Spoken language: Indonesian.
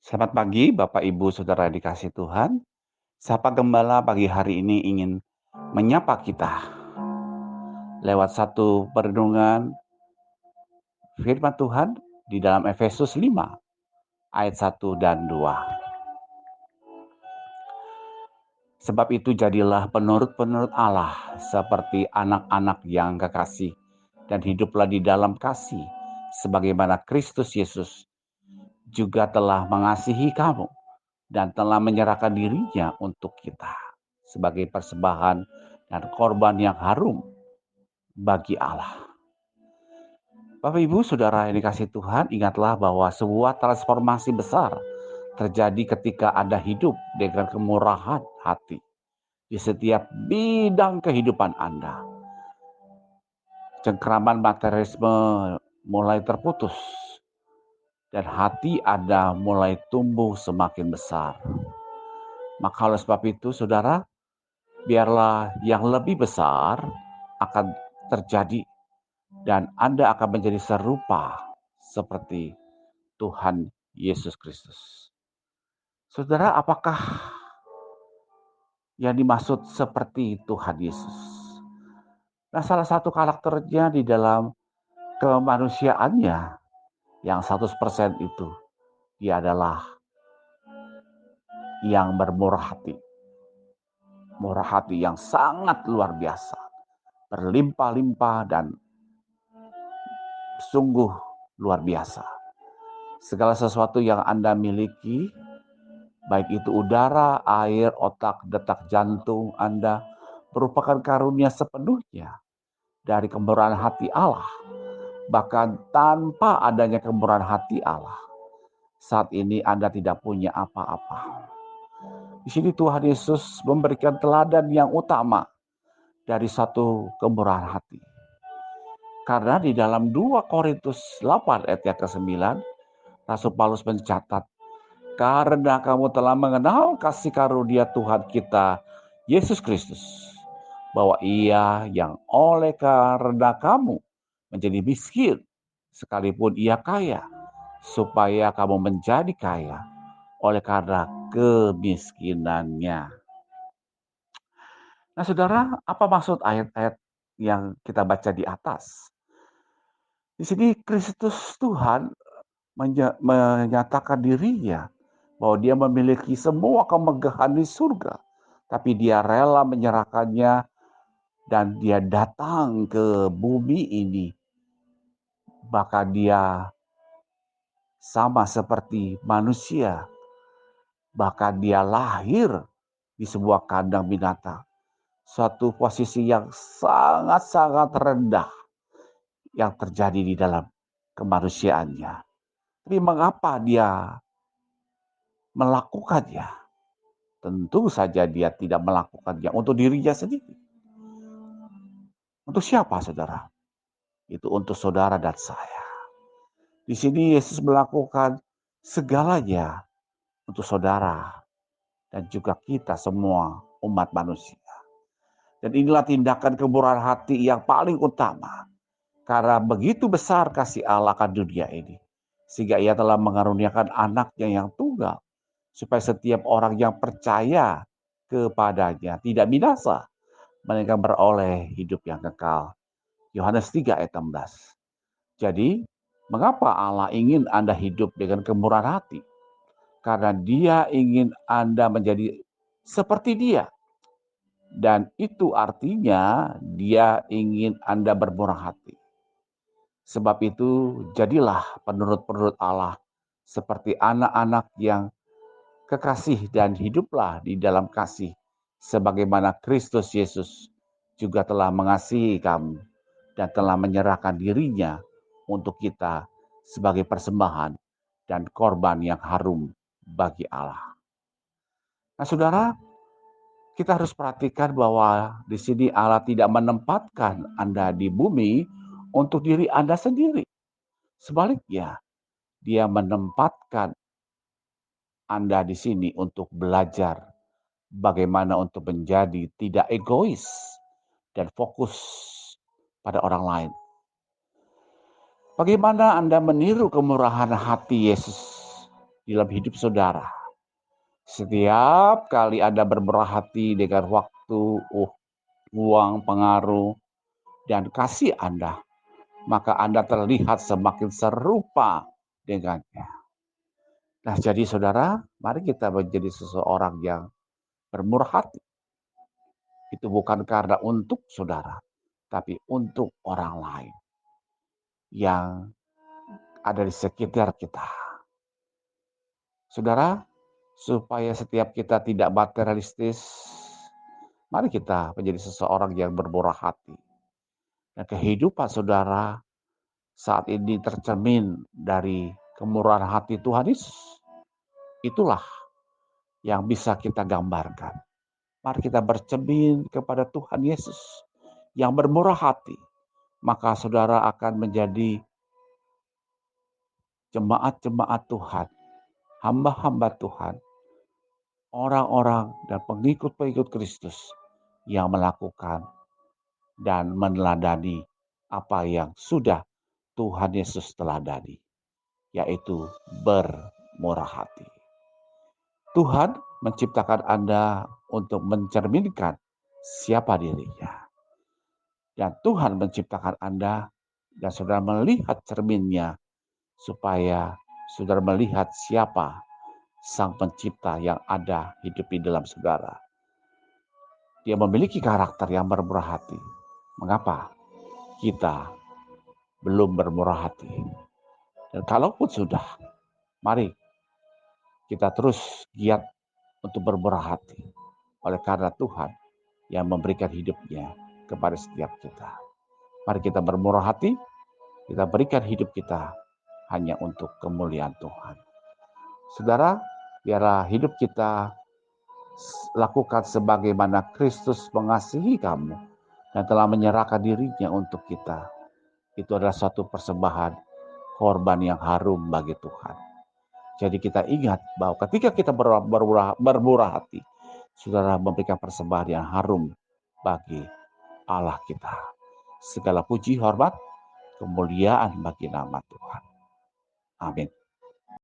Selamat pagi Bapak Ibu Saudara yang dikasihi Tuhan. Sapa Gembala pagi hari ini ingin menyapa kita lewat satu perenungan firman Tuhan di dalam Efesus 5 ayat 1 dan 2. Sebab itu jadilah penurut-penurut Allah seperti anak-anak yang kekasih dan hiduplah di dalam kasih sebagaimana Kristus Yesus juga telah mengasihi kamu dan telah menyerahkan dirinya untuk kita sebagai persembahan dan korban yang harum bagi Allah. Bapak Ibu Saudara yang dikasihi Tuhan, ingatlah bahwa sebuah transformasi besar terjadi ketika Anda hidup dengan kemurahan hati di setiap bidang kehidupan Anda. Cengkraman materialisme mulai terputus dan hati Anda mulai tumbuh semakin besar. Maka oleh sebab itu, saudara, biarlah yang lebih besar akan terjadi dan Anda akan menjadi serupa seperti Tuhan Yesus Kristus. Saudara, apakah yang dimaksud seperti Tuhan Yesus? Nah, salah satu karakternya di dalam kemanusiaannya yang 100% itu, dia adalah yang bermurah hati. Murah hati yang sangat luar biasa, berlimpah-limpah dan sungguh luar biasa. Segala sesuatu yang Anda miliki, baik itu udara, air, otak, detak jantung Anda, merupakan karunia sepenuhnya dari kemurahan hati Allah. Bahkan tanpa adanya kemurahan hati Allah, saat ini Anda tidak punya apa-apa. Di sini Tuhan Yesus memberikan teladan yang utama dari satu kemurahan hati. Karena di dalam 2 Korintus 8 ayat yang ke-9, Rasul Paulus mencatat, karena kamu telah mengenal kasih karunia Tuhan kita, Yesus Kristus, bahwa Ia yang oleh karena kamu menjadi miskin, sekalipun Ia kaya, supaya kamu menjadi kaya oleh karena kemiskinannya. Nah, saudara, apa maksud ayat-ayat yang kita baca di atas? Di sini Kristus Tuhan menyatakan dirinya bahwa dia memiliki semua kemegahan di surga, tapi dia rela menyerahkannya dan dia datang ke bumi ini. Bahkan dia sama seperti manusia, bahkan dia lahir di sebuah kandang binatang, suatu posisi yang sangat-sangat rendah yang terjadi di dalam kemanusiaannya. Tapi mengapa dia melakukannya? Tentu saja dia tidak melakukannya untuk dirinya sendiri. Untuk siapa, saudara? Itu untuk saudara dan saya. Di sini Yesus melakukan segalanya untuk saudara dan juga kita semua umat manusia. Dan inilah tindakan kemurahan hati yang paling utama. Karena begitu besar kasih Allah akan dunia ini. Sehingga ia telah mengaruniakan anaknya yang tunggal. Supaya setiap orang yang percaya kepadanya tidak binasa, melainkan beroleh hidup yang kekal. Yohanes 3 ayat 16. Jadi, mengapa Allah ingin Anda hidup dengan kemurahan hati? Karena dia ingin Anda menjadi seperti dia. Dan itu artinya dia ingin Anda bermurah hati. Sebab itu, jadilah penurut-penurut Allah seperti anak-anak yang kekasih dan hiduplah di dalam kasih sebagaimana Kristus Yesus juga telah mengasihi kamu dan telah menyerahkan dirinya untuk kita sebagai persembahan dan korban yang harum bagi Allah. Nah, saudara, kita harus perhatikan bahwa di sini Allah tidak menempatkan Anda di bumi untuk diri Anda sendiri. Sebaliknya, Dia menempatkan Anda di sini untuk belajar bagaimana untuk menjadi tidak egois dan fokus pada orang lain. Bagaimana Anda meniru kemurahan hati Yesus dalam hidup saudara. Setiap kali Anda bermurah hati dengan waktu, uang, pengaruh, dan kasih Anda, maka Anda terlihat semakin serupa dengannya. Nah, jadi saudara, mari kita menjadi seseorang yang bermurah hati. Itu bukan karena untuk saudara, tapi untuk orang lain yang ada di sekitar kita. Saudara, supaya setiap kita tidak materialistis, mari kita menjadi seseorang yang bermurah hati. Dan kehidupan saudara saat ini tercermin dari kemurahan hati Tuhan Yesus. Itulah yang bisa kita gambarkan. Mari kita bercermin kepada Tuhan Yesus yang bermurah hati. Maka saudara akan menjadi jemaat-jemaat Tuhan, hamba-hamba Tuhan, orang-orang dan pengikut-pengikut Kristus yang melakukan dan meneladani apa yang sudah Tuhan Yesus teladani, yaitu bermurah hati. Tuhan menciptakan Anda untuk mencerminkan siapa dirinya. Dan Tuhan menciptakan Anda dan saudara melihat cerminnya supaya saudara melihat siapa Sang Pencipta yang ada hidup di dalam saudara. Dia memiliki karakter yang bermurah hati. Mengapa kita belum bermurah hati? Dan kalaupun sudah, mari kita terus giat untuk bermurah hati. Oleh karena Tuhan yang memberikan hidupnya kepada setiap kita. Mari kita bermurah hati, kita berikan hidup kita hanya untuk kemuliaan Tuhan. Saudara, biarlah hidup kita lakukan sebagaimana Kristus mengasihi kamu dan telah menyerahkan dirinya untuk kita. Itu adalah suatu persembahan korban yang harum bagi Tuhan. Jadi kita ingat bahwa ketika kita bermurah hati, saudara memberikan persembahan yang harum bagi Allah kita. Segala puji, hormat, kemuliaan bagi nama Tuhan. Amin.